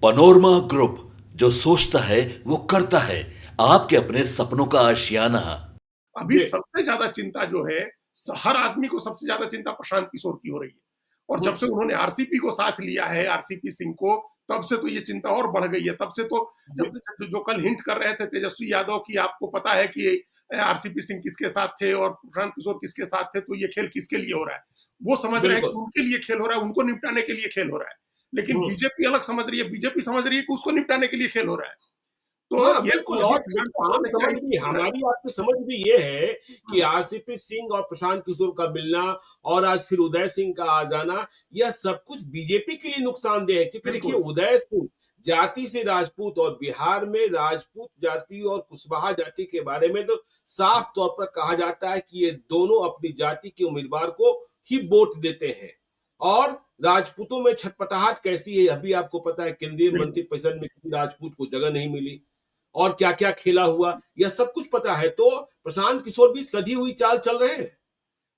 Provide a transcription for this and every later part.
Panorama group, जो सोचता है वो करता है। आपके अपने सपनों का आशियाना। अभी जी। सबसे ज्यादा चिंता जो है, हर आदमी को सबसे ज्यादा चिंता प्रशांत किशोर की हो रही है। और जब से उन्होंने आरसीपी को साथ लिया है, आरसीपी सिंह को, तब से तो ये चिंता और बढ़ गई है। तब से तो जी। जब जो कल हिंट कर रहे थे तेजस्वी यादव की, आपको पता है कि आरसीपी सिंह किसके साथ थे और प्रशांत किशोर किसके साथ थे, तो ये खेल किसके लिए हो रहा है। वो समझ रहे हैं कि बिल्कुल। उनके लिए खेल हो रहा है, उनको निपटाने के लिए खेल हो रहा है। लेकिन हम्म। बीजेपी अलग समझ रही है, बीजेपी समझ रही है कि उसको निपटाने के लिए खेल हो रहा है। तो हाँ, ये बिल्कुल। समझिए और प्रशांत देखिए, किशोर आम ने क्या समझ भी, किया है। हमारी आपकी समझ भी ये है कि हम्म, आरसीपी सिंह और प्रशांत किशोर का मिलना और आज फिर उदय सिंह का आ जाना, यह सब कुछ बीजेपी के लिए नुकसानदेह है। क्योंकि देखिए, बिल्कुल। उदय सिंह जाति से राजपूत, और बिहार में राजपूत जाति और कुशवाहा जाति के बारे में तो साफ तौर पर कहा जाता है कि ये दोनों अपनी जाति के उम्मीदवार को ही वोट देते हैं। और राजपूतों में छटपटाहट कैसी है, यह भी आपको पता है। केंद्रीय बिल्कुल। मंत्रिपरिषद में किसी राजपूत को जगह नहीं मिली, और क्या-क्या खेला हुआ, यह सब कुछ पता है। तो प्रशांत किशोर भी सधी हुई चाल चल रहे हैं।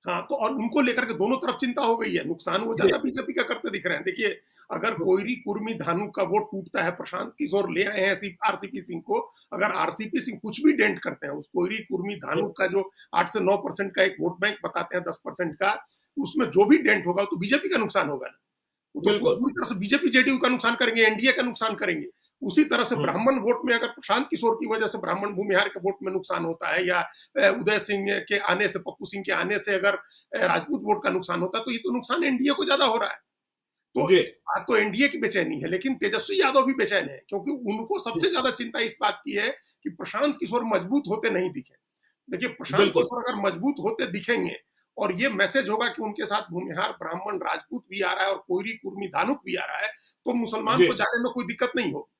हाँ, तो और उनको लेकर के दोनों तरफ चिंता हो गई है। नुकसान वो जी। ज़्यादा बीजेपी का करते दिख रहे हैं। देखिए, अगर कोयरी, कुर्मी, धानुक का वोट टूटता है, प्रशांत किशोर ले आए हैं आरसीपी सिंह को, अगर आरसीपी सिंह कुछ भी डेंट करते हैं, उस कोयरी, कुर्मी, धानुक का जो 8 से 9% का एक वोट बैंक बताते हैं, 10% का, उसमें जो भी डेंट होगा, तो बीजेपी का नुकसान होगा ना। वो तो बिल्कुल। पूरी तरह से बीजेपी जेडीयू का नुकसान करेंगे, एनडीए का नुकसान करेंगे। उसी तरह से हुँ। ब्राह्मण वोट में अगर प्रशांत किशोर की वजह से ब्राह्मण भूमिहार के वोट में नुकसान होता है, या उदय सिंह के आने से, पप्पू सिंह के आने से अगर राजपूत वोट का नुकसान होता है, तो ये तो नुकसान एनडीए को ज्यादा हो रहा है। तो जी। इस बात तो एनडीए की बेचैनी है, लेकिन तेजस्वी यादव भी बेचैन है, क्योंकि उनको जी। सबसे ज्यादा चिंता इस बात की है कि प्रशांत किशोर मजबूत होते नहीं दिखे। देखिए, प्रशांत बिल्कुल। किशोर अगर मजबूत होते दिखेंगे और ये मैसेज होगा कि उनके साथ भूमिहार, ब्राह्मण, राजपूत भी आ रहा है और कोयरी, कुर्मी, धानुक भी आ रहा है, तो मुसलमान जी। को जाने में कोई दिक्कत नहीं होगी।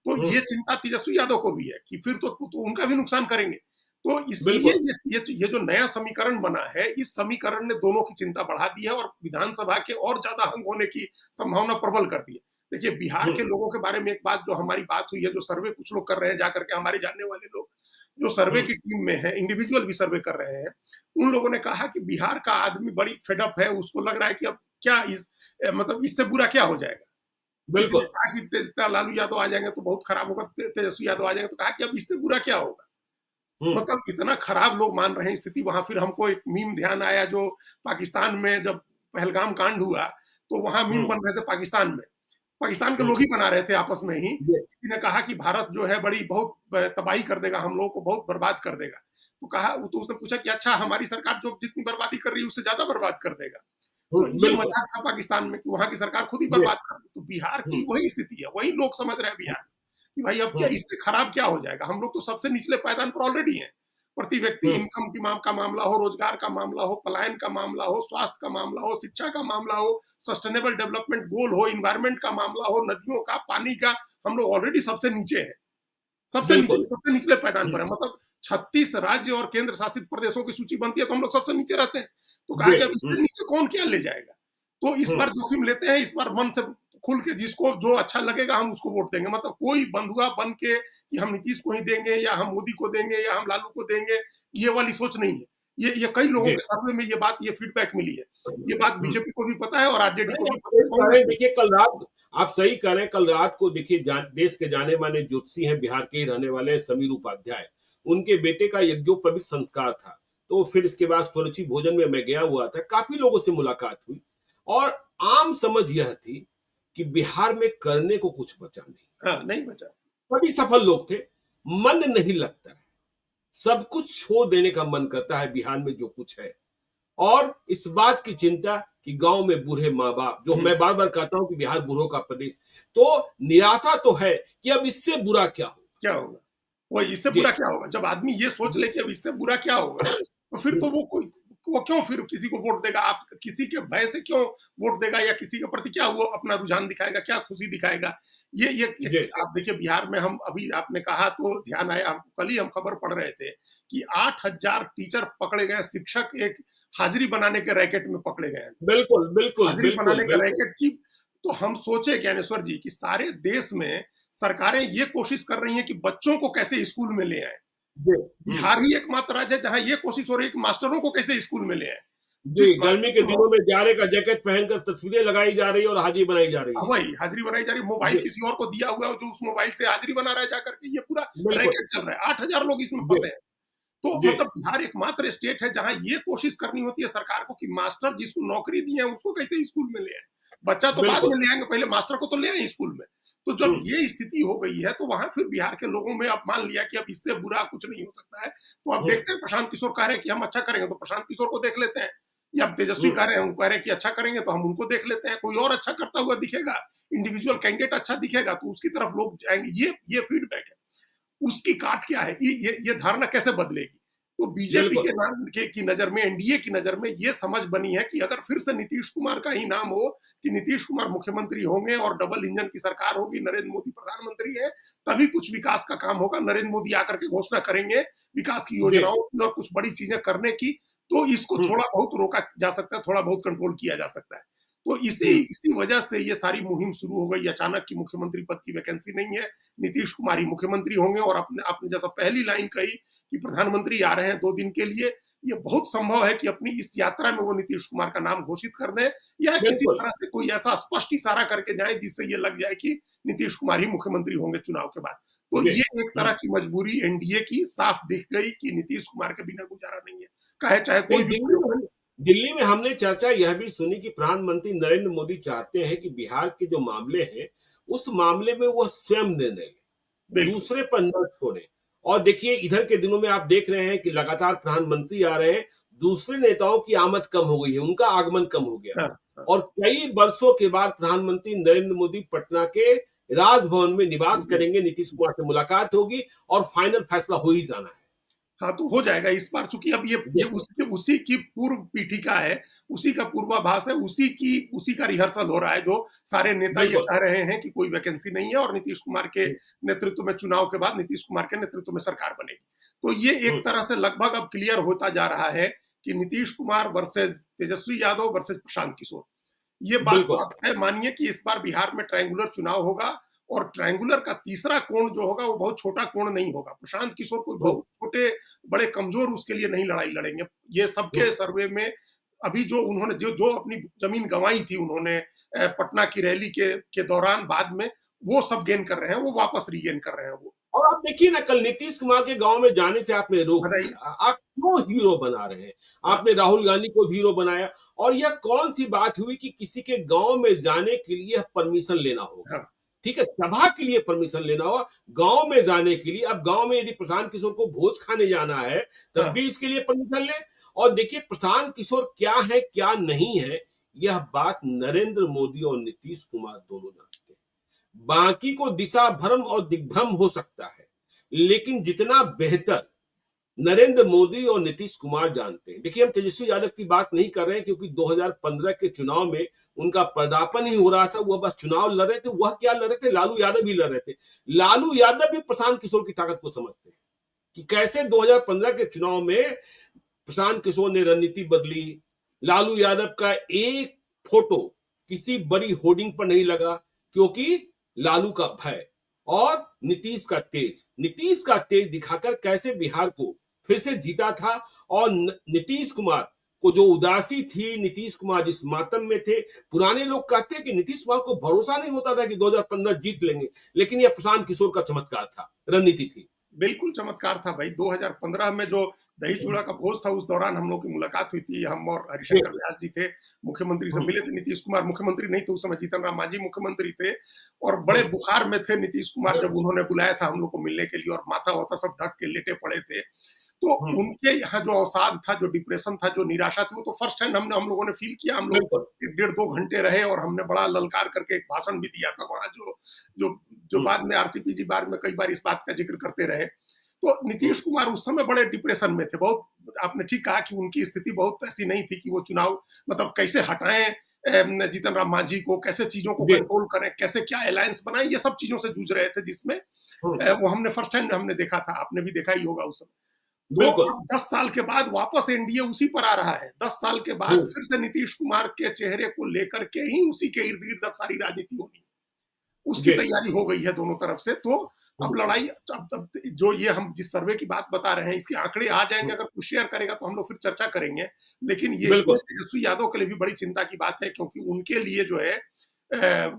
तो हुँ। ये चिंता तेजस्वी यादव को भी है कि फिर तो उनका भी नुकसान करेंगे। तो इसलिए बिल्कुल। ये जो नया समीकरण बना है, इस समीकरण ने दोनों की चिंता बढ़ा दी है और विधानसभा के और ज्यादा हंग होने की संभावना प्रबल कर दी है। देखिए, बिहार हुँ। के लोगों के बारे में एक बात जो हमारी बात हुई है, जो सर्वे कुछ लोग कर रहे हैं जाकर के, हमारे जानने वाले लोग जो सर्वे हुँ। की टीम में है, इंडिविजुअल भी सर्वे कर रहे हैं, उन लोगों ने कहा कि बिहार का आदमी बड़ी फेडअप है, उसको लग रहा है कि अब क्या मतलब इससे बुरा क्या हो जाएगा। किसी ने बिल्कुल। कहा कि लालू यादव आ जाएंगे तो बहुत खराब होगा, तेजस्वी यादव आ जाएंगे, तो कहा कि अब इससे बुरा क्या होगा। हुँ। मतलब इतना खराब लोग मान रहे हैं स्थिति वहां। फिर हमको एक मीम ध्यान आया, जो पाकिस्तान में जब पहलगाम कांड हुआ, तो वहां मीम हुँ। बन रहे थे पाकिस्तान में, पाकिस्तान के हुँ। लोग ही बना रहे थे आपस में ही। जी। किसी ने कहा कि भारत जो है बड़ी बहुत तबाही कर देगा, हम लोगों को बहुत बर्बाद कर देगा। तो कहा, तो उसने पूछा कि अच्छा, हमारी सरकार जो जितनी बर्बादी कर रही है उससे ज्यादा बर्बाद कर देगा। हुँ। तो ये बिल्कुल। मजाक था पाकिस्तान में कि वहां की सरकार खुद ही जी। बर्बाद कर दी। तो बिहार हुँ। की वही स्थिति है, वही लोग समझ रहे हैं हुँ। बिहार में कि भाई अब क्या हुँ। इससे खराब क्या हो जाएगा। हम लोग तो सबसे निचले पायदान पर ऑलरेडी हैं। प्रति व्यक्ति हुँ। इनकम की का मामला हो, रोजगार का मामला हो, पलायन का मामला हो, स्वास्थ्य का मामला हो, शिक्षा का मामला हो, सस्टेनेबल डेवलपमेंट गोल हो, इन्वायरमेंट का मामला हो, नदियों का, पानी का, हम लोग ऑलरेडी सबसे नीचे हैं। बिल्कुल। सबसे निचले पायदान हुँ। पर है। मतलब 36 राज्य और केंद्र शासित प्रदेशों की सूची बनती है, तो हम लोग सबसे नीचे रहते हैं। तो कहा जी। कि अब हुँ। इससे नीचे कौन क्या ले जाएगा। तो इस हुँ। बार जोखिम लेते हैं, इस बार मन से खुल के, जिसको जो अच्छा लगेगा हम उसको वोट देंगे। मतलब कोई बंधुआ बन के कि हम नीतीश को ही देंगे, या हम मोदी को देंगे, या हम लालू को देंगे, ये वाली सोच नहीं है। ये कई लोगों जी। के सर्वे में ये फीडबैक मिली है। ये बात हुँ। बीजेपी को भी पता है और आरजेडी को नहीं, भी आप पता है, सही कह कांग्रेस रहे हैं। को भी। देखिए, कल रात आप सही कह रहे हैं। कल रात को देखिए, देश के जाने-माने ज्योतिषी हैं, बिहार के ही रहने वाले हैं, समीर उपाध्याय। उनके बेटे का यज्ञोपवीत संस्कार था। तो फिर इसके बाद स्वरुचि भोजन में मैं गया हुआ था। काफ़ी लोगों से मुलाकात हुई, और आम समझ यह थी कि बिहार में करने को कुछ बचा नहीं। हाँ, नहीं बचा। सभी सफल लोग थे, मन नहीं लगता है। सब कुछ छोड़ देने का मन करता है बिहार में जो कुछ है। और इस बात की चिंता कि गांव में बूढ़े माँ बाप, जो मैं बार बार कहता हूं कि बिहार बूढ़ों का प्रदेश, तो निराशा तो है कि अब इससे बुरा क्या हो। क्या होगा? वही, इससे जी। बुरा क्या होगा? जब आदमी ये सोच ले कि अब इससे बुरा क्या होगा, तो फिर तो वो क्यों फिर किसी को वोट देगा? आप किसी के भय से क्यों वोट देगा, या किसी के प्रति क्या वो अपना रुझान दिखाएगा, क्या खुशी दिखाएगा? ये जी। आप देखिए, बिहार में हम अभी आपने कहा तो ध्यान आया हमको, कल ही हम खबर पढ़ रहे थे कि 8,000 टीचर पकड़े गए, शिक्षक एक हाजिरी बनाने के रैकेट में पकड़े गए हैं। बिल्कुल, बिल्कुल, हाजिरी बिल्कुल, बनाने का बिल्कुल। रैकेट की। तो हम सोचे ज्ञानेश्वर जी कि सारे देश में सरकारें ये कोशिश कर रही हैं कि बच्चों को कैसे स्कूल में ले आए। जी। बिहार ही एकमात्र राज्य है जहां ये कोशिश हो रही है कि मास्टरों को कैसे स्कूल में ले आए। जी, जिस गर्मी मास्टर के को दिनों में जाड़े का जैकेट पहनकर तस्वीरें लगाई जा रही है और हाजिरी बनाई जा रही है। वही हाजिरी बनाई जा रही है, मोबाइल जी, किसी और को दिया हुआ है जो उस मोबाइल से हाजिरी बना रहा है जाकर के, ये पूरा बिल्कुल। रैकेट चल रहा है। 8,000 लोग इसमें जी, फंसे हैं। तो जी, मतलब बिहार एकमात्र स्टेट है जहां ये कोशिश करनी होती है सरकार को कि मास्टर जिसको नौकरी दी है उसको कैसे स्कूल में ले आए। बच्चा तो बाद बिल्कुल। में ले आएंगे, पहले मास्टर को तो ले आए स्कूल में। तो जब हुँ, ये स्थिति हो गई है तो वहां फिर बिहार के लोगों में अब मान लिया कि अब इससे बुरा कुछ नहीं हो सकता है। तो अब हुँ, देखते हैं, प्रशांत किशोर कह रहे हैं कि हम अच्छा करेंगे तो प्रशांत किशोर को देख लेते हैं, या तेजस्वी हुँ, कह रहे हैं, वो कह रहे हैं कि अच्छा करेंगे तो हम उनको देख लेते हैं। कोई और अच्छा करता हुआ दिखेगा, इंडिविजुअल कैंडिडेट अच्छा दिखेगा तो उसकी तरफ लोग जाएंगे। ये फीडबैक है। उसकी काट क्या है, ये धारणा कैसे बदलेगी? तो बीजेपी बिल्कुल। के नाम के की नजर में, एनडीए की नजर में ये समझ बनी है कि अगर फिर से नीतीश कुमार का ही नाम हो कि नीतीश कुमार मुख्यमंत्री होंगे और डबल इंजन की सरकार होगी, नरेंद्र मोदी प्रधानमंत्री है, तभी कुछ विकास का काम होगा। नरेंद्र मोदी आकर के घोषणा करेंगे विकास की जी, योजनाओं की और कुछ बड़ी चीजें करने की, तो इसको हुँ, थोड़ा बहुत रोका जा सकता है, थोड़ा बहुत कंट्रोल किया जा सकता है। तो इसी हुँ, इसी वजह से ये सारी मुहिम शुरू हो गई अचानक कि मुख्यमंत्री पद की वैकेंसी नहीं है, नीतीश कुमार ही मुख्यमंत्री होंगे। और आपने आपने जैसा पहली लाइन कही कि प्रधानमंत्री आ रहे हैं 2 दिन के लिए, ये बहुत संभव है कि अपनी इस यात्रा में वो नीतीश कुमार का नाम घोषित कर दें, या किसी बिल्कुल। तरह से कोई ऐसा स्पष्ट इशारा करके जाएँ जिससे ये लग जाए कि नीतीश कुमार ही मुख्यमंत्री होंगे चुनाव के बाद। तो जी, ये एक हुँ। तरह की मजबूरी एनडीए की साफ दिख गई कि नीतीश कुमार के बिना गुजारा नहीं है, चाहे नहीं, कोई भी प्रयोग करे। दिल्ली में हमने चर्चा यह भी सुनी कि प्रधानमंत्री नरेंद्र मोदी चाहते हैं कि बिहार के जो मामले हैं, उस मामले में वो स्वयं निर्णय लें, बिल्कुल, दूसरे पर न छोड़ें। और देखिए इधर के दिनों में आप देख रहे हैं कि लगातार प्रधानमंत्री आ रहे हैं, दूसरे नेताओं की आमद कम हो गई है, उनका आगमन कम हो गया हाँ, है। हाँ। और कई वर्षों के बाद प्रधानमंत्री नरेंद्र मोदी पटना के राजभवन में निवास करेंगे, नीतीश कुमार से मुलाकात होगी और फाइनल फैसला हो ही जाना है। हाँ, तो हो जाएगा इस बार, चूँकि अब ये बिल्कुल, उसी की पूर्व पीठिका है, उसी का पूर्वाभास है, उसी का रिहर्सल हो रहा है, जो सारे नेता ये बिल्कुल। कह रहे हैं कि कोई वैकेंसी नहीं है और नीतीश कुमार के हुँ, नेतृत्व में, चुनाव के बाद नीतीश कुमार के नेतृत्व में सरकार बनेगी। तो ये हुँ, एक तरह से लगभग अब क्लियर होता जा रहा है कि नीतीश कुमार वर्सेस तेजस्वी यादव वर्सेस प्रशांत किशोर। ये बात तो बिल्कुल। आप तय मानिए कि इस बार बिहार में ट्रायंगुलर चुनाव होगा, और ट्रायंगुलर का तीसरा कोण जो होगा वो बहुत छोटा कोण नहीं होगा। प्रशांत किशोर कोई हुँ, बहुत छोटे बड़े कमजोर उसके लिए नहीं लड़ाई लड़ेंगे। ये हुँ। सबके सर्वे में अभी जो उन्होंने जो जो अपनी जमीन गंवाई थी उन्होंने पटना की रैली के दौरान, बाद में वो सब गेन कर रहे हैं, वो वापस रीगेन कर रहे हैं वो। और आप देखिए ना कल नीतीश कुमार के गांव में जाने से आपने रोक बताइए। दिया। आप क्यों हीरो बना रहे हैं? हाँ, आपने राहुल गांधी को हीरो बनाया और यह कौन सी बात हुई कि किसी के गांव में जाने के लिए परमिशन लेना होगा। हाँ, ठीक है, सभा के लिए परमिशन लेना होगा, गांव में जाने के लिए अब गांव में यदि प्रशांत किशोर को भोज खाने जाना है तब हाँ। भी इसके लिए परमिशन लें। और देखिए प्रशांत किशोर क्या है क्या नहीं है, यह बात नरेंद्र मोदी और नीतीश कुमार दोनों जानते हैं। बाकी को दिशा भ्रम और दिग्भ्रम हो सकता है, लेकिन जितना बेहतर नरेंद्र मोदी और नीतीश कुमार जानते हैं। देखिए हम तेजस्वी यादव की बात नहीं कर रहे हैं क्योंकि 2015 के चुनाव में उनका पदार्पण ही हो रहा था, वह बस चुनाव लड़ रहे थे। वह क्या लड़ रहे थे, लालू यादव भी लड़ रहे थे। लालू यादव भी प्रशांत किशोर की ताकत को समझते हैं कि कैसे 2015 के चुनाव में प्रशांत किशोर ने रणनीति बदली। लालू यादव का एक फोटो किसी बड़ी होर्डिंग पर नहीं लगा क्योंकि लालू का भय और नीतीश का तेज दिखाकर कैसे बिहार को फिर से जीता था। और नीतीश कुमार को जो उदासी थी, नीतीश कुमार जिस मातम में थे, पुराने लोग कहते हैं कि नीतीश कुमार को भरोसा नहीं होता था कि 2015 जीत लेंगे, लेकिन यह प्रशांत किशोर का चमत्कार था, रणनीति थी। बिल्कुल चमत्कार था भाई। 2015 में जो दही चूड़ा का भोज था, उस दौरान हम लोग की मुलाकात हुई थी। हम और हरिशंकर व्यास जी थे, मुख्यमंत्री से मिले थे। नीतीश कुमार मुख्यमंत्री नहीं थे उस समय, जीतन राम मांझी मुख्यमंत्री थे, और बड़े बुखार में थे नीतीश कुमार जब उन्होंने बुलाया था हम लोग को मिलने के लिए, और माथा वाता सब ढक के लेटे पड़े थे। तो उनके यहाँ जो अवसाद था, जो डिप्रेशन था, जो निराशा थी, वो तो फर्स्ट हैंड हम लोगों ने फील किया। हम लोग बिल्कुल। 1 डेढ़ 2 घंटे रहे और हमने बड़ा ललकार करके एक भाषण भी दिया था वहाँ, जो जो बाद में आरसीपी जी बाद में कई बार इस बात का जिक्र करते रहे। तो नीतीश कुमार उस समय बड़े डिप्रेशन में थे। बहुत आपने ठीक कहा कि उनकी स्थिति बहुत ऐसी नहीं थी कि वो चुनाव मतलब कैसे हटाएं जीतन राम मांझी को, कैसे चीजों को जी, कंट्रोल करें, कैसे क्या अलायंस बनाएं, ये सब चीजों से जूझ रहे थे, जिसमें वो हमने फर्स्ट हैंड हमने देखा था। आपने भी देखा ही होगा उस समय। तो बिल्कुल। अब 10 साल के बाद वापस एनडीए उसी पर आ रहा है। 10 साल के बाद फिर से नीतीश कुमार के चेहरे को लेकर के ही उसी के इर्द गिर्द अब सारी राजनीति होनी है। उसकी जी, तैयारी हो गई है दोनों तरफ से। तो अब लड़ाई अब जो ये हम जिस सर्वे की बात बता रहे हैं, इसके आंकड़े आ जाएंगे, अगर कुछ शेयर करेगा तो हम लोग फिर चर्चा करेंगे। लेकिन ये इसमें बिल्कुल तेजस्वी यादव के लिए भी बड़ी चिंता की बात है, क्योंकि उनके लिए जो है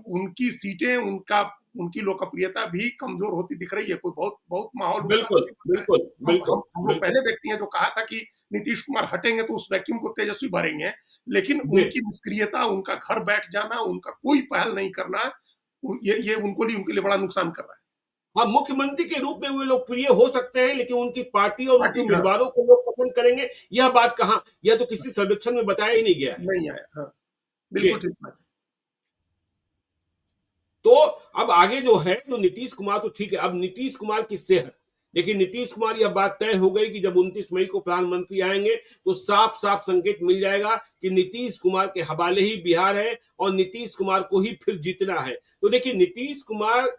उनकी सीटें, उनकी लोकप्रियता भी कमजोर होती दिख रही है। कोई बहुत बहुत माहौल उनका बिल्कुल नहीं बन रहा है। बिल्कुल बिल्कुल हम लोग बिल्कुल पहले व्यक्ति हैं जो कहा था कि नीतीश कुमार हटेंगे तो उस वैक्यूम को तेजस्वी भरेंगे, लेकिन जी। उनकी निष्क्रियता, उनका घर बैठ जाना, उनका कोई पहल नहीं करना, ये उनके लिए बड़ा नुकसान कर रहा है। हाँ, मुख्यमंत्री के रूप में वे लोकप्रिय हो सकते हैं, लेकिन उनकी पार्टी और उनके पार्टी हाँ, उम्मीदवारों को लोग पसंद करेंगे, यह बात कहाँ, यह तो किसी सर्वेक्षण में बताया ही नहीं गया है। नहीं आया। हाँ, जी। बिल्कुल ठीक बात है। तो अब आगे जो है, जो नीतीश कुमार तो ठीक है, अब नीतीश कुमार की सेहत, देखिए नीतीश कुमार, यह बात तय हो गई कि जब 29 मई को प्रधानमंत्री आएंगे तो साफ साफ संकेत मिल जाएगा कि नीतीश कुमार के हवाले ही बिहार है और नीतीश कुमार को ही फिर जीतना है। तो देखिए नीतीश कुमार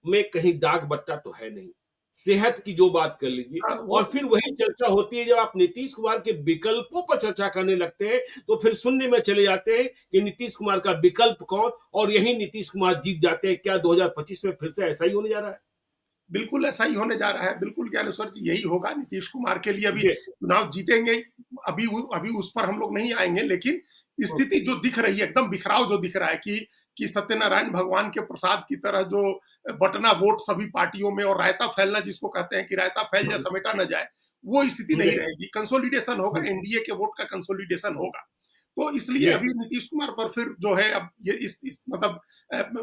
में कहीं दाग बट्टा तो है नहीं, सेहत की जो बात कर लीजिए, हाँ, और फिर वही चर्चा होती है जब आप नीतीश कुमार के विकल्पों पर चर्चा करने लगते हैं तो फिर शून्य में चले जाते हैं कि नीतीश कुमार का विकल्प कौन, और यही नीतीश कुमार जीत जाते हैं। क्या 2025 में फिर से ऐसा ही होने जा रहा है? बिल्कुल ऐसा ही होने जा रहा है। बिल्कुल ज्ञानेश्वर जी, यही होगा नीतीश कुमार के लिए। अभी जी। चुनाव जीतेंगे, अभी उस पर हम लोग नहीं आएंगे, लेकिन स्थिति जो दिख रही है, एकदम बिखराव जो दिख रहा है कि सत्यनारायण भगवान के प्रसाद की तरह जो बटना वोट सभी पार्टियों में, और रायता फैलना जिसको कहते हैं कि रायता फैल जाए समेटा न जाए, वो स्थिति नहीं रहेगी। कंसोलिडेशन होगा, एनडीए के वोट का कंसोलिडेशन होगा। तो इसलिए जी। अभी नीतीश कुमार पर फिर जो है, अब ये इस मतलब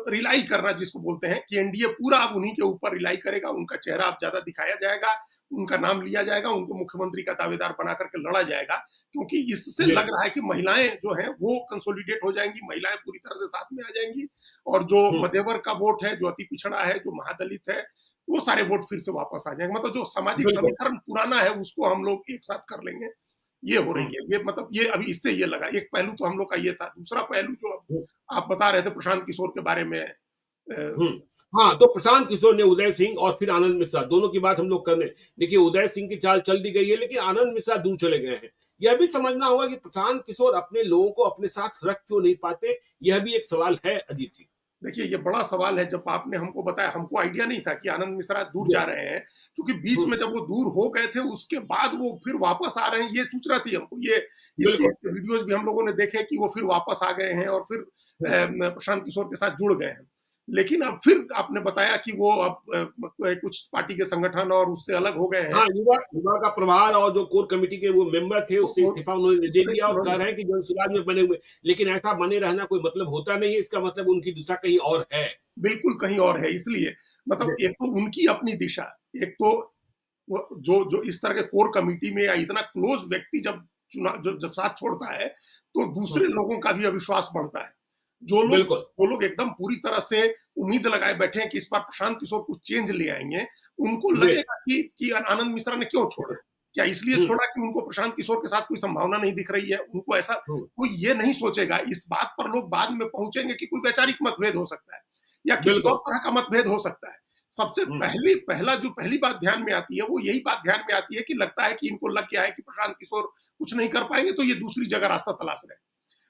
रिलाई करना जिसको बोलते हैं, कि एनडीए पूरा अब उन्हीं के ऊपर रिलाई करेगा, उनका चेहरा अब ज्यादा दिखाया जाएगा, उनका नाम लिया जाएगा, उनको मुख्यमंत्री का दावेदार बना करके लड़ा जाएगा, क्योंकि इससे जी। लग रहा है कि महिलाएं जो हैं वो कंसोलिडेट हो जाएंगी, महिलाएं पूरी तरह से साथ में आ जाएंगी, और जो हम्म। मध्यवर्ग का वोट है, जो अति पिछड़ा है, जो महादलित है, वो सारे वोट फिर से वापस आ जाएंगे। मतलब जो सामाजिक बिल्कुल। समीकरण पुराना है उसको हम लोग एक साथ कर लेंगे। ये हो रही हम्म। है, ये मतलब ये अभी इससे ये लगा। एक पहलू तो हम लोग का ये था। दूसरा पहलू जो हम्म। आप बता रहे थे प्रशांत किशोर के बारे में, हम्म। हाँ, तो प्रशांत किशोर ने उदय सिंह और फिर आनंद मिश्रा, दोनों की बात हम लोग करने, देखिए उदय सिंह की चाल चल दी गई है, लेकिन आनंद मिश्रा दूर चले गए हैं। यह भी समझना होगा कि प्रशांत किशोर अपने लोगों को अपने साथ रख क्यों नहीं पाते, यह भी एक सवाल है अजीत जी। देखिए ये बड़ा सवाल है। जब आपने हमको बताया, हमको आइडिया नहीं था कि आनंद मिश्रा दूर जी। जा रहे हैं, क्योंकि बीच में जब वो दूर हो गए थे उसके बाद वो फिर वापस आ रहे हैं, ये सूचना थी हमको। ये इसके वीडियोज भी हम लोगों ने देखे कि वो फिर वापस आ गए हैं और फिर प्रशांत किशोर के साथ जुड़ गए हैं। लेकिन अब फिर आपने बताया कि वो अब कुछ पार्टी के संगठन और उससे अलग हो गए हैं। हाँ, युवा युवा का प्रभार और जो कोर कमेटी के वो मेंबर थे, उससे इस्तीफा उन्होंने दे दिया और कह रहे हैं कि जनसुराज में बने हुए, लेकिन ऐसा बने रहना कोई मतलब होता नहीं है, इसका मतलब उनकी दिशा कहीं और है। बिल्कुल कहीं और है। इसलिए मतलब जी। एक तो उनकी अपनी दिशा, एक तो जो जो इस तरह के कोर कमेटी में या इतना क्लोज व्यक्ति जब चुनाव जब साथ छोड़ता है, तो दूसरे लोगों का भी अविश्वास बढ़ता है। बिल्कुल। जो लोग एकदम पूरी तरह से उम्मीद लगाए बैठे हैं कि इस बार प्रशांत किशोर कुछ चेंज ले आएंगे, उनको जी। लगेगा कि आनंद मिश्रा ने क्यों छोड़ा। क्या इसलिए हम्म। छोड़ा कि उनको प्रशांत किशोर के साथ कोई संभावना नहीं दिख रही है? उनको ऐसा हम्म। कोई ये नहीं सोचेगा। इस बात पर लोग बाद में पहुंचेंगे कि कोई वैचारिक मतभेद हो सकता है या किसी और बिल्कुल। तरह का मतभेद हो सकता है। सबसे हम्म। पहली बात ध्यान में आती है, वो यही बात ध्यान में आती है कि लगता है कि इनको लग गया है कि प्रशांत किशोर कुछ नहीं कर पाएंगे, तो ये दूसरी जगह रास्ता तलाश रहे हैं।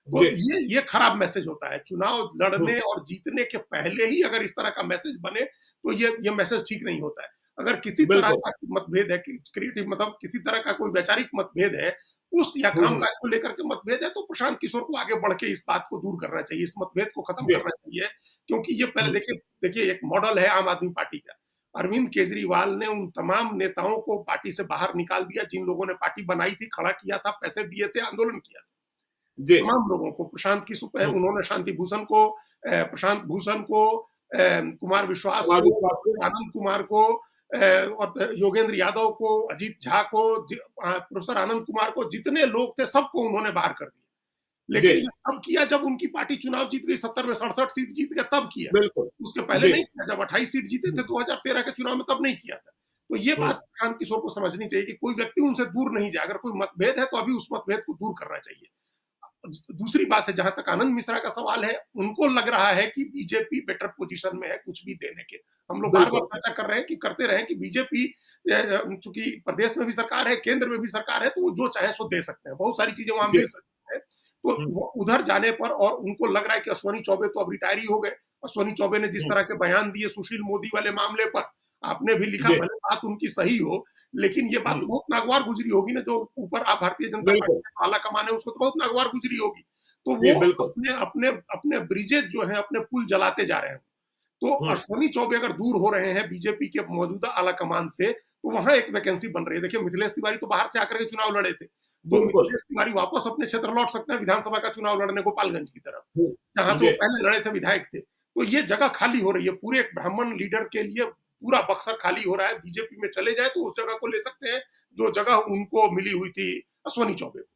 तो जी। ये खराब मैसेज होता है। चुनाव लड़ने हम्म। और जीतने के पहले ही अगर इस तरह का मैसेज बने, तो ये मैसेज ठीक नहीं होता है। अगर किसी तरह बिल्कुल। का मतभेद है, क्रिएटिव मतलब किसी तरह का कोई वैचारिक मतभेद है, उस या हम्म। कामकाज को लेकर के मतभेद है, तो प्रशांत किशोर को आगे बढ़ के इस बात को दूर करना चाहिए, इस मतभेद को खत्म जी। करना चाहिए। क्योंकि ये पहले हम्म। देखिए एक मॉडल है आम आदमी पार्टी का। अरविंद केजरीवाल ने उन तमाम नेताओं को पार्टी से बाहर निकाल दिया जिन लोगों ने पार्टी बनाई थी, खड़ा किया था, पैसे दिए थे, आंदोलन किया था। जी। तमाम लोगों को, प्रशांत किशोर, हम्म। उन्होंने शांति भूषण को, प्रशांत भूषण को, कुमार विश्वास हमारे को, पास में- आनंद कुमार को, और योगेंद्र यादव को, अजीत झा को, प्रोफेसर आनंद कुमार को, जितने लोग थे सबको उन्होंने बाहर कर दिया। जी। लेकिन ये तब किया जब उनकी पार्टी चुनाव जीत गई, 70 में 67 सीट जीत गया, तब किया। बिल्कुल। उसके पहले जी। नहीं किया। जब 28 सीट जीते थे 2013 के चुनाव में, तब नहीं किया था। तो ये हम्म। बात प्रशांत किशोर को समझनी चाहिए कि कोई व्यक्ति उनसे दूर नहीं जाए। अगर कोई मतभेद है तो अभी उस मतभेद को दूर करना चाहिए। दूसरी बात है, जहां तक आनंद मिश्रा का सवाल है, उनको लग रहा है कि बीजेपी बेटर पोजीशन में है कुछ भी देने के। हम लोग बार बार चर्चा कर रहे हैं कि करते रहे कि बीजेपी चूंकि प्रदेश में भी सरकार है, केंद्र में भी सरकार है, तो वो जो चाहे सो दे सकते हैं, बहुत सारी चीजें वहां मिल सकती है। तो उधर जाने पर, और उनको लग रहा है कि अश्वनी चौबे तो अब रिटायर ही हो गए। अश्वनी चौबे ने जिस तरह के बयान दिए सुशील मोदी वाले मामले पर, आपने भी लिखा, जी, भले बात उनकी सही हो, लेकिन ये बात तो बहुत नागवार गुजरी होगी ना, जो ऊपर आप भारतीय जनता पार्टी बिल्कुल। का आला कमान है, उसको तो बहुत नागवार गुजरी होगी। तो जी, वो बिल्कुल। अपने अपने अपने ब्रिजेज जो हैं, अपने पुल जलाते जा रहे हैं। तो हुँ, अश्विनी चौबे अगर दूर हो रहे हैं बीजेपी के मौजूदा आला कमान से, तो वहां एक वैकेंसी बन रही है। देखिए, मिथिलेश तिवारी तो बाहर से आकर के चुनाव लड़े थे, तो बिल्कुल। मिथिलेश तिवारी वापस अपने क्षेत्र लौट सकते हैं विधानसभा का चुनाव लड़ने गोपालगंज की तरफ, हुँ, जहां से वो जी, पहले लड़े थे, विधायक थे। तो ये जगह खाली हो रही है, पूरे एक ब्राह्मण लीडर के लिए पूरा बक्सर खाली हो रहा है। बीजेपी में चले जाए तो उस जगह को ले सकते हैं, जो जगह उनको मिली हुई थी अश्विनी चौबे को।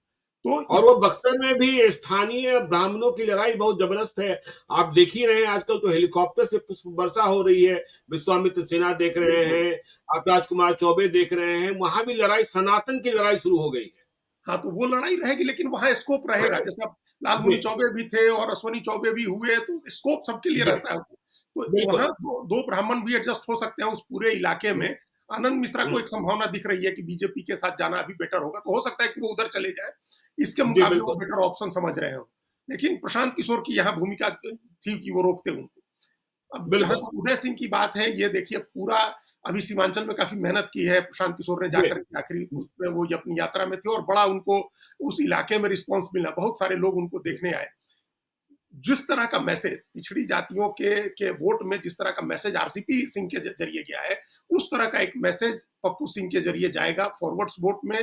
तो और इस वो बक्सर में भी स्थानीय ब्राह्मणों की लड़ाई बहुत जबरदस्त है। आप देख ही रहे हैं आजकल तो हेलीकॉप्टर से पुष्प वर्षा हो रही है। विश्वामित्र सिन्हा देख रहे बिल्कुल। हैं, आप राजकुमार चौबे देख रहे हैं, वहाँ भी लड़ाई सनातन की लड़ाई शुरू हो गई है। हाँ, तो वो लड़ाई रहेगी, लेकिन वहाँ स्कोप रहेगा। जैसे अब जी, लालमुनि चौबे भी थे और अश्विनी चौबे भी हुए, तो स्कोप सबके लिए जी, रहता है। तो बिल्कुल। वहाँ दो ब्राह्मण भी एडजस्ट हो सकते हैं उस पूरे इलाके हुँ, में। आनंद मिश्रा हुँ, को एक संभावना दिख रही है कि बीजेपी के साथ जाना अभी बेटर होगा, तो हो सकता है कि वो उधर चले जाएँ। इसके जी, मुकाबले वो बिल्कुल, बेटर ऑप्शन समझ रहे हों। लेकिन प्रशांत किशोर की यहाँ भूमिका थी कि वो रोकते उनको। अब जहाँ बिल्कुल। तक उदय सिंह की बात है, ये देखिए पूरा अभी सीमांचल में काफ़ी मेहनत की है प्रशांत किशोर ने, जी, जाकर के आखिरी उसमें वो ये अपनी यात्रा में थे और बड़ा उनको उस इलाके में रिस्पॉन्स मिला, बहुत सारे लोग उनको देखने आए। जिस तरह का मैसेज पिछड़ी जातियों के वोट में, जिस तरह का मैसेज आरसीपी सिंह के जरिए गया है, उस तरह का एक मैसेज पप्पू सिंह के जरिए जाएगा फॉरवर्ड्स वोट में,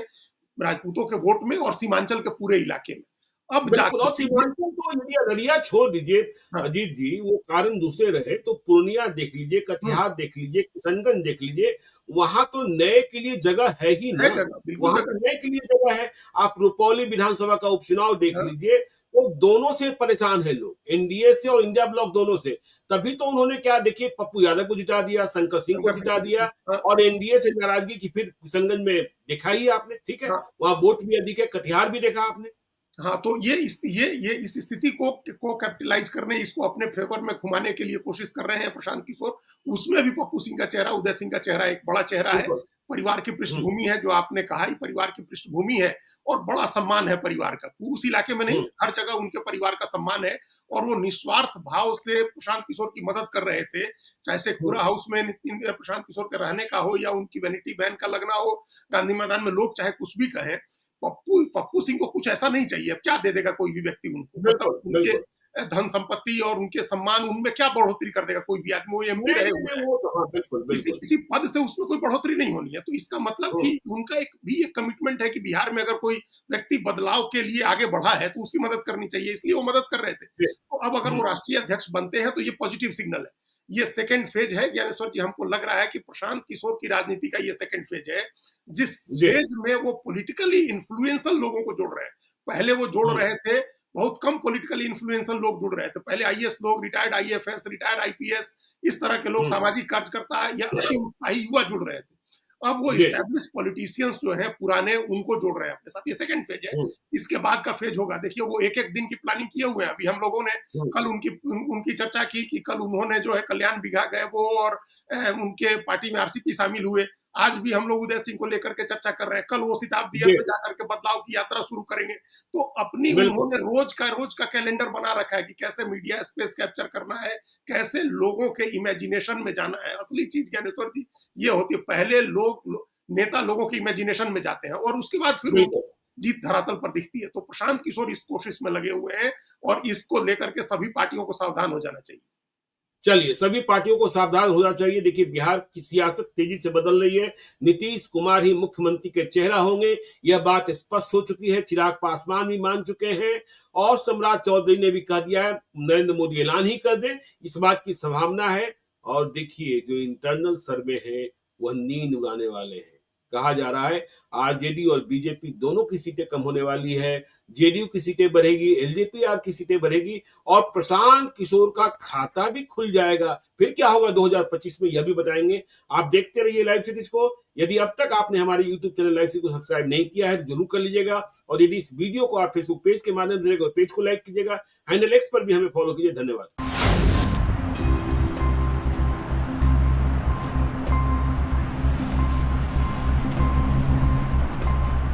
राजपूतों के वोट में और सीमांचल के पूरे इलाके में। अब बिल्कुल जाकर और के ये सीमांचल तो यदि अररिया छोड़ दीजिए हाँ, अजीत जी, वो कारण दूसरे रहे तो पूर्णिया देख लीजिए, हुँ, कटिहार देख लीजिए, किशनगंज देख लीजिए, वहाँ तो नए के लिए जगह है ही है ना। जगह, बिल्कुल वहाँ तो जगह नए के लिए जगह है। आप रुपौली विधानसभा का उपचुनाव देख हाँ, लीजिए, वो दोनों से परेशान हैं लोग, एनडीए से और इंडिया ब्लॉक दोनों से। तभी तो उन्होंने क्या देखिए पप्पू यादव को जिता दिया, शंकर सिंह को शंकर जिता सिंह दिया हाँ, और एनडीए से नाराजगी की फिर किशनगंज में देखा ही आपने, ठीक है? हाँ। वहाँ वोट भी अधिक है, कटिहार भी देखा आपने। हाँ, तो ये इस स्थिति को कैपिटलाइज़ करने, इसको अपने फ़ेवर में घुमाने के लिए कोशिश कर रहे हैं प्रशांत किशोर। उसमें भी पप्पू सिंह का चेहरा, उदय सिंह का चेहरा एक बड़ा चेहरा है। बिल्कुल। परिवार की हुँ, पृष्ठभूमि है, जो आपने कहा, ये परिवार की पृष्ठभूमि है और बड़ा सम्मान है परिवार का। उस इलाके में नहीं, हुँ, हर जगह उनके परिवार का सम्मान है और वो निस्वार्थ भाव से प्रशांत किशोर की मदद कर रहे थे। चाहे हुँ। शेखपुरा हाउस में प्रशांत किशोर के रहने का हो या उनकी वैनिटी वैन का लगना हो, गांधी मैदान में लोग चाहे कुछ भी कहें, पप्पू पप्पू सिंह को कुछ ऐसा नहीं चाहिए। अब क्या दे देगा कोई भी व्यक्ति उनको? मतलब बिल्कुल, उनके बिल्कुल। धन संपत्ति और उनके सम्मान, उनमें क्या बढ़ोतरी कर देगा कोई भी आदमी? वो एमपी नहीं, रहे नहीं, हुए नहीं, हैं। वो तो हाँ, बिल्कुल, किसी बिल्कुल। किसी पद से उसमें कोई बढ़ोतरी नहीं होनी है। तो इसका मतलब हुँ, कि उनका एक कमिटमेंट है कि बिहार में अगर कोई व्यक्ति बदलाव के लिए आगे बढ़ा है, तो उसकी मदद करनी चाहिए, इसलिए वो मदद कर रहे थे। जी, तो अब अगर हुँ, वो राष्ट्रीय अध्यक्ष बनते हैं, तो ये पॉजिटिव सिग्नल है। ये सेकंड फेज है ज्ञानेश्वर जी, हमको लग रहा है कि प्रशांत किशोर की राजनीति का ये सेकंड फेज है, जिस जी, फेज में वो पॉलिटिकली इन्फ्लुएंशियल लोगों को जोड़ रहे हैं। पहले वो जोड़ हुँ, रहे थे, बहुत कम पॉलिटिकली इन्फ्लुएंशियल लोग जुड़ रहे थे। पहले आईएएस लोग, रिटायर्ड आईएफएस, रिटायर्ड आईपीएस, इस तरह के लोग, हुँ, सामाजिक कार्यकर्ता या अति उत्साही युवा जुड़ रहे थे। अब वो जी, एस्टैब्लिश पॉलिटिशियंस जो हैं पुराने, उनको जोड़ रहे हैं अपने साथ। ये सेकंड फेज है। हुँ, इसके बाद का फेज होगा। देखिए, वो एक-एक दिन की प्लानिंग किए हुए हैं। अभी हम लोगों ने हुँ, कल उनकी चर्चा की कि कल उन्होंने जो है कल्याण बिघा गए वो और उनके पार्टी में आरसीपी शामिल हुए। आज भी हम लोग उदय सिंह को लेकर के चर्चा कर रहे हैं। कल वो शताब्दी जी, से जाकर के बदलाव की यात्रा शुरू करेंगे। तो अपनी बिल्कुल, उन्होंने रोज का कैलेंडर बना रखा है कि कैसे मीडिया स्पेस कैप्चर करना है, कैसे लोगों के इमेजिनेशन में जाना है। असली चीज ज्ञानेश्वर जी ये होती है, पहले नेता लोगों के इमेजिनेशन में जाते हैं और उसके बाद फिर उनकी बिल्कुल। जीत धरातल पर दिखती है। तो प्रशांत किशोर इस कोशिश में लगे हुए हैं और इसको लेकर के सभी पार्टियों को सावधान हो जाना चाहिए। चलिए, सभी पार्टियों को सावधान होना चाहिए। देखिए, बिहार की सियासत तेजी से बदल रही है। नीतीश कुमार ही मुख्यमंत्री के चेहरा होंगे, यह बात स्पष्ट हो चुकी है। चिराग पासवान भी मान चुके हैं और सम्राट चौधरी ने भी कह दिया है, नरेंद्र मोदी ऐलान ही कर दें, इस बात की संभावना है। और देखिए, जो इंटरनल सर्वे है, वह नींद उड़ाने वाले हैं। कहा जा रहा है, आरजेडी और बीजेपी दोनों की सीटें कम होने वाली है, जेडीयू की सीटें बढ़ेगी, एलजेपीआर की सीटें बढ़ेगी और प्रशांत किशोर का खाता भी खुल जाएगा। फिर क्या होगा 2025 में, यह भी बताएंगे। आप देखते रहिए लाइव सीरीज को। यदि अब तक आपने हमारे यूट्यूब चैनल लाइव सीरीज को सब्सक्राइब नहीं किया है, तो जरूर कर लीजिएगा। और यदि इस वीडियो को आप फेसबुक पेज के माध्यम से पेज को लाइक कीजिएगा, हैंडल एक्स पर भी हमें फॉलो कीजिए। धन्यवाद।